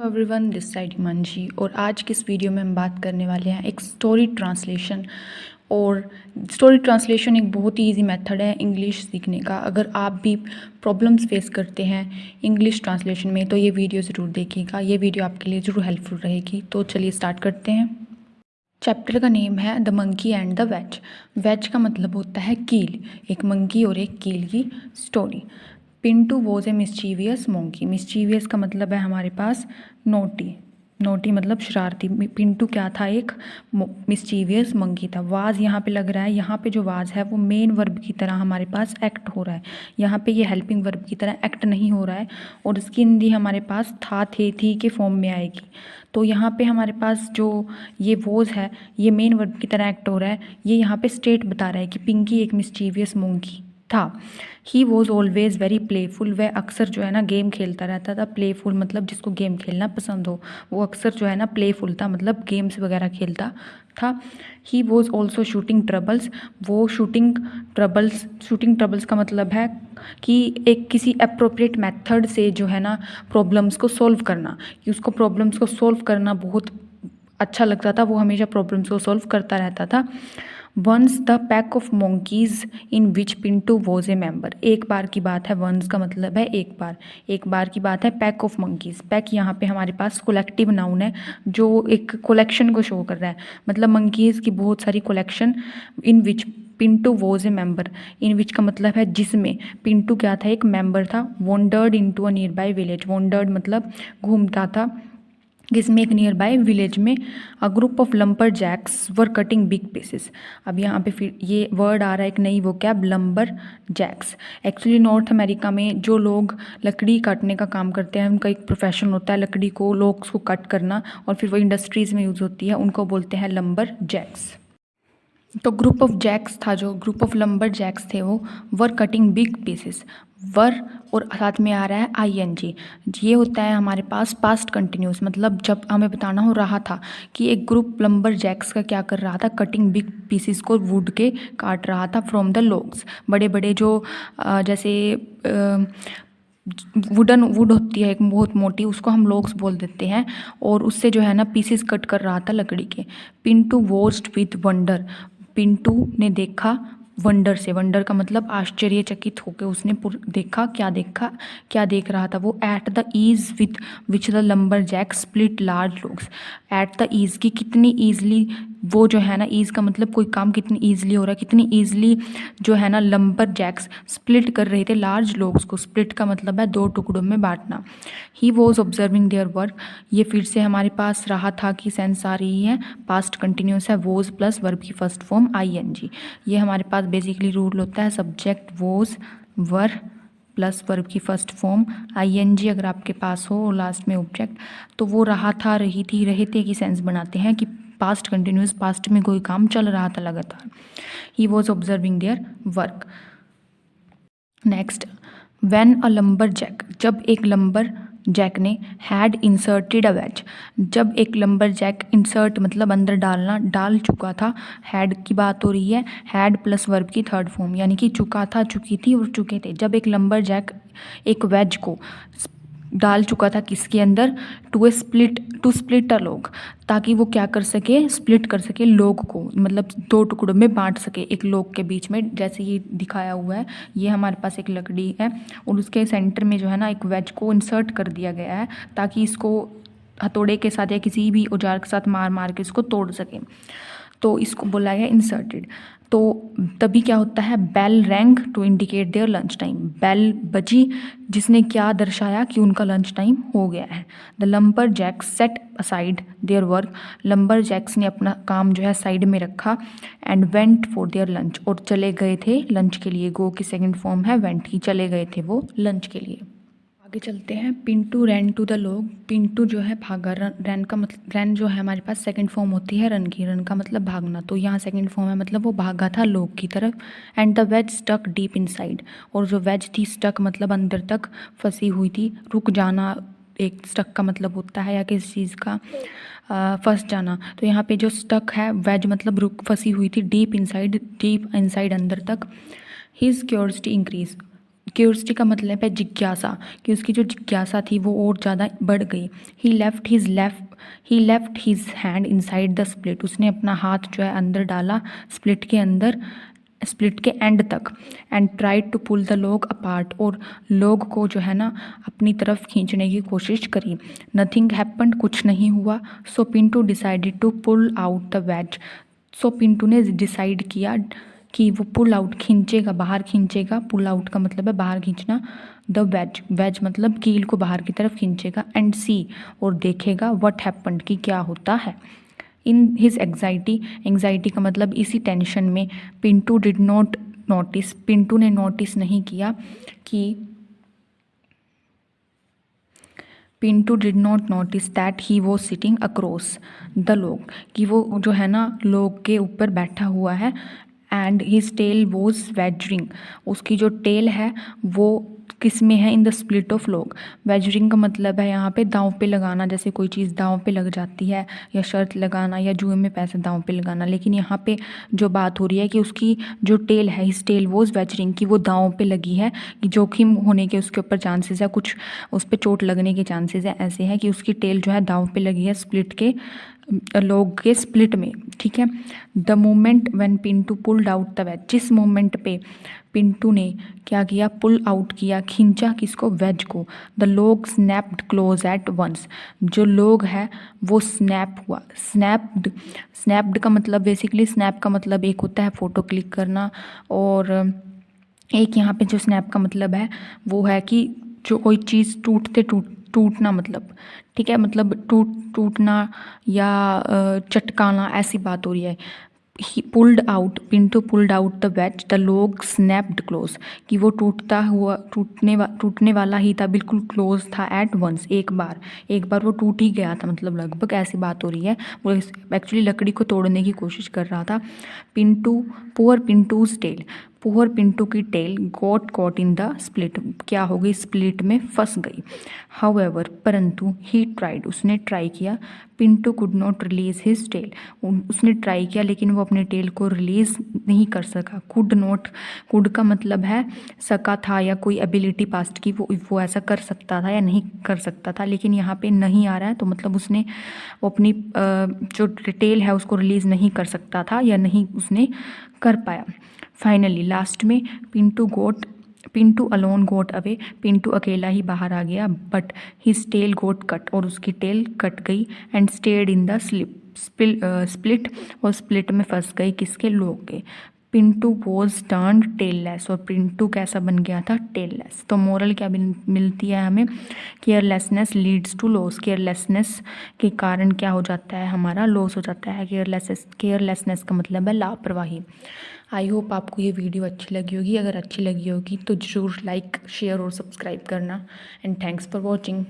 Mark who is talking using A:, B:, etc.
A: Everyone, this side Himanshi. और आज की इस वीडियो में हम बात करने वाले हैं एक स्टोरी ट्रांसलेशन। और स्टोरी ट्रांसलेशन एक बहुत ही ईजी मेथड है इंग्लिश सीखने का। अगर आप भी प्रॉब्लम्स फेस करते हैं इंग्लिश ट्रांसलेशन में तो ये वीडियो ज़रूर देखिएगा, ये वीडियो आपके लिए ज़रूर हेल्पफुल रहेगी। तो चलिए स्टार्ट करते हैं। चैप्टर का नेम है the monkey and the wedge. Wedge का मतलब होता है कील, एक मंकी और एक कील की story. Pintu was A mischievous monkey. Mischievous का मतलब है हमारे पास नोटी, नोटी मतलब शरारती। पिंटू क्या था? एक मिस्चीवियस मंकी था। वाज यहाँ पे लग रहा है, यहाँ पे जो वाज है वो मेन वर्ब की तरह हमारे पास एक्ट हो रहा है, यहाँ पे ये हेल्पिंग वर्ब की तरह एक्ट नहीं हो रहा है। और इसकी हिंदी हमारे पास था, थे, थी के फॉर्म में आएगी। तो यहाँ पे हमारे पास जो ये वोज है ये मेन वर्ब की तरह एक्ट हो रहा है। ये यहाँ पे स्टेट बता रहा है कि पिंकी एक मिस्चीवियस मोंकी था। He was always very playful. वह अक्सर जो है ना गेम खेलता रहता था। प्लेफुल मतलब जिसको गेम खेलना पसंद हो, वो अक्सर जो है ना प्लेफुल था, मतलब गेम्स वगैरह खेलता था। He was also shooting troubles. वो शूटिंग ट्रबल्स का मतलब है कि एक किसी अप्रोप्रिएट मेथड से जो है ना प्रॉब्लम्स को सॉल्व करना, कि उसको प्रॉब्लम्स को सॉल्व करना बहुत अच्छा लगता था, वो हमेशा प्रॉब्लम्स को सॉल्व करता रहता था। Once the pack of monkeys in which Pintu was a member. एक बार की बात है, वंस का मतलब है एक बार, एक बार की बात है। पैक ऑफ मंकीज, पैक यहाँ पे हमारे पास कोलेक्टिव नाउन है जो एक कोलेक्शन को शो कर रहा है, मतलब मंकीज की बहुत सारी collection. In which Pintu was a member, in which का मतलब है जिसमें पिंटू क्या था? एक मेंबर था। Wandered into a nearby village. Wandered मतलब घूमता था, जिसमें एक नियर बाय विलेज में a group of lumberjacks were cutting big pieces. अब यहाँ पे फिर ये वर्ड आ रहा है एक नई vocab, lumberjacks. Actually North America में जो लोग लकड़ी काटने का काम करते हैं उनका एक प्रोफेशन होता है लकड़ी को, लोग्स को कट करना, और फिर वो इंडस्ट्रीज़ में यूज़ होती है, उनको बोलते हैं लंबर जैक्स। तो ग्रुप ऑफ जैक्स था, जो ग्रुप ऑफ लंबर जैक्स थे वो वर कटिंग बिग पीसेस। वर और साथ में आ रहा है आईएनजी। ये होता है हमारे पास पास्ट कंटिन्यूस, मतलब जब हमें बताना हो रहा था कि एक ग्रुप लंबर जैक्स का क्या कर रहा था, कटिंग बिग पीसेस को वुड के काट रहा था फ्रॉम द लॉग्स। बड़े बड़े जो जैसे वुड होती है एक बहुत मोटी, उसको हम लॉग्स बोल देते हैं, और उससे जो है ना पीसेस कट कर रहा था लकड़ी के। Pintu watched with wonder. Pintu ने देखा वंडर से, वंडर का मतलब आश्चर्यचकित होकर उसने देखा। क्या देख रहा था वो? At the ease with which the lumberjack split large logs. At the ease की कितनी ईजली वो जो है ना, ईज का मतलब कोई काम कितनी ईजली हो रहा है, कितनी ईजली जो है ना लंबर जैक्स स्प्लिट कर रहे थे लार्ज लॉग्स को। स्प्लिट का मतलब है दो टुकड़ों में बांटना। ही वॉज ऑब्जर्विंग देयर वर्क। ये फिर से हमारे पास रहा था की सेंस आ रही है, पास्ट कंटिन्यूस है, वॉज प्लस वर्ब की फर्स्ट फॉर्म आईएनजी। ये हमारे पास बेसिकली रूल होता है, subject was were plus verb की फर्स्ट फॉर्म आईएनजी अगर आपके पास हो और लास्ट में ऑब्जेक्ट, तो वो रहा था, रही थी, रहे थे की सेंस बनाते हैं कि पास्ट कंटिन्यूस, पास्ट में कोई काम चल रहा था लगातार। He was observing their work. Next, when a lumberjack, जब एक लंबर जैक ने हैड इंसर्टेड अ वेज। जब एक लंबर जैक, इंसर्ट मतलब अंदर डालना, डाल चुका था। हैड की बात हो रही है, हैड प्लस वर्ब की थर्ड फॉर्म, यानी कि चुका था, चुकी थी और चुके थे। जब एक लंबर जैक एक वेज को डाल चुका था किसके अंदर? टू स्प्लिट अ लॉग, ताकि वो क्या कर सके? स्प्लिट कर सके लॉग को, मतलब दो टुकड़ों में बांट सके एक लॉग के बीच में। जैसे ये दिखाया हुआ है, ये हमारे पास एक लकड़ी है और उसके सेंटर में जो है ना एक वेज को इंसर्ट कर दिया गया है, ताकि इसको हथौड़े के साथ या किसी भी औजार के साथ मार मार के इसको तोड़ सके। तो इसको बोला गया इंसर्टेड। तो तभी क्या होता है? Bell rang to indicate their lunch time. Bell बजी जिसने क्या दर्शाया कि उनका लंच टाइम हो गया है। The lumberjacks set aside their work. Lumberjacks ने अपना काम जो है साइड में रखा। And went for their lunch, और चले गए थे लंच के लिए। गो की सेकंड फॉर्म है वेंट की, चले गए थे वो लंच के लिए। आगे चलते हैं। Pintu ran to the log. Pintu जो है भागा। रैन का मतलब, रैन जो है हमारे पास सेकंड फॉर्म होती है रन की, रन का मतलब भागना, तो यहाँ सेकंड फॉर्म है, मतलब वो भागा था लॉग की तरफ। And the wedge stuck deep inside, और जो वेज थी, स्टक मतलब अंदर तक फंसी हुई थी। रुक जाना एक स्टक का मतलब होता है, या किसी चीज़ का फंस जाना। तो यहाँ पे जो स्टक है वेज मतलब रुक, फंसी हुई थी। डीप इनसाइड अंदर तक। His curiosity increase. क्यूरियोसिटी का मतलब है जिज्ञासा, कि उसकी जो जिज्ञासा थी वो और ज़्यादा बढ़ गई। He left his hand inside the split, उसने अपना हाथ जो है अंदर डाला स्प्लिट के अंदर, स्प्लिट के एंड तक। And tried to pull the log apart, और लॉग को जो है ना अपनी तरफ खींचने की कोशिश करी। नथिंग हैपेंड, कुछ नहीं हुआ। So Pintu decided to pull out the wedge, so Pintu ने डिसाइड किया कि वो पुल आउट खींचेगा, बाहर खींचेगा। पुल आउट का मतलब है बाहर खींचना। द वेज, वेज मतलब कील को बाहर की तरफ खींचेगा। एंड सी, और देखेगा व्हाट हैपेंड, कि क्या होता है। इन हिज एंग्जाइटी, एंग्जाइटी का मतलब इसी टेंशन में, Pintu did not notice, Pintu ने नोटिस नहीं किया कि Pintu did not notice that he was sitting across the log, कि वो जो है ना लॉग के ऊपर बैठा हुआ है। And his tail was wagering, उसकी जो टेल है वो किस में है, in the split of log. Wagering का मतलब है यहाँ पे दांव पे लगाना, जैसे कोई चीज़ दांव पे लग जाती है, या शर्त लगाना, या जुए में पैसे दांव पे लगाना। लेकिन यहाँ पे जो बात हो रही है कि उसकी जो टेल है, हिज टेल वॉज वेजरिंग, कि वो दांव पे लगी है, कि जोखिम होने के उसके ऊपर चांसेस है, कुछ उस पर चोट लगने के चांसेस है। ऐसे है कि उसकी टेल जो है दांव पे लगी है स्प्लिट के, लॉग के स्प्लिट में, ठीक है। The moment when Pintu pulled out the veg, जिस मोमेंट पे पिंटू ने क्या किया, पुल आउट किया, खींचा किसको, वेज को। The log snapped close at once, जो लॉग है वो स्नैप हुआ। स्नैप्ड, स्नैप्ड का मतलब बेसिकली, स्नैप का मतलब एक होता है फ़ोटो क्लिक करना, और एक यहाँ पे जो स्नैप का मतलब है वो है कि जो कोई चीज़ टूटना मतलब, ठीक है, मतलब टूटना या चटकाना, ऐसी बात हो रही है। ही pulled out, Pintu pulled out the veg, the log snapped close, कि वो टूटने वाला ही था, बिल्कुल क्लोज था। एट वंस, एक बार वो टूट ही गया था, मतलब लगभग, ऐसी बात हो रही है। वो एक्चुअली लकड़ी को तोड़ने की कोशिश कर रहा था। Pintu, poor Pintu's tail, poor Pintu की tail got caught in the split, क्या हो गई, स्प्लिट में फंस गई। हाउएवर, परंतु, ही ट्राइड, उसने ट्राई किया। Pintu could not release his tail, उसने ट्राई किया लेकिन वो अपने टेल को रिलीज नहीं कर सका। कुड नॉट, कुड का मतलब है सका था, या कोई एबिलिटी पास्ट की, वो ऐसा कर सकता था या नहीं कर सकता था। लेकिन यहाँ पे नहीं आ रहा है, तो मतलब उसने वो अपनी जो टेल है उसको रिलीज नहीं कर सकता था, या नहीं उसने कर पाया। फाइनली, लास्ट में, Pintu alone got away, Pintu अकेला ही बाहर आ गया। But his tail got cut, और उसकी टेल कट गई। And stayed in the split, और स्प्लिट में फंस गई किसके, लॉग के। पिंटू वॉज टर्न्ड टेललेस, और पिंटू कैसा बन गया था, टेललेस। तो मोरल क्या मिलती है हमें, carelessness leads to loss, carelessness के कारण क्या हो जाता है, हमारा लॉस हो जाता है। केयरलेसनेस का मतलब है लापरवाही। आई होप आपको ये वीडियो अच्छी लगी होगी। अगर अच्छी लगी होगी तो ज़रूर लाइक, शेयर और सब्सक्राइब करना। And thanks for watching.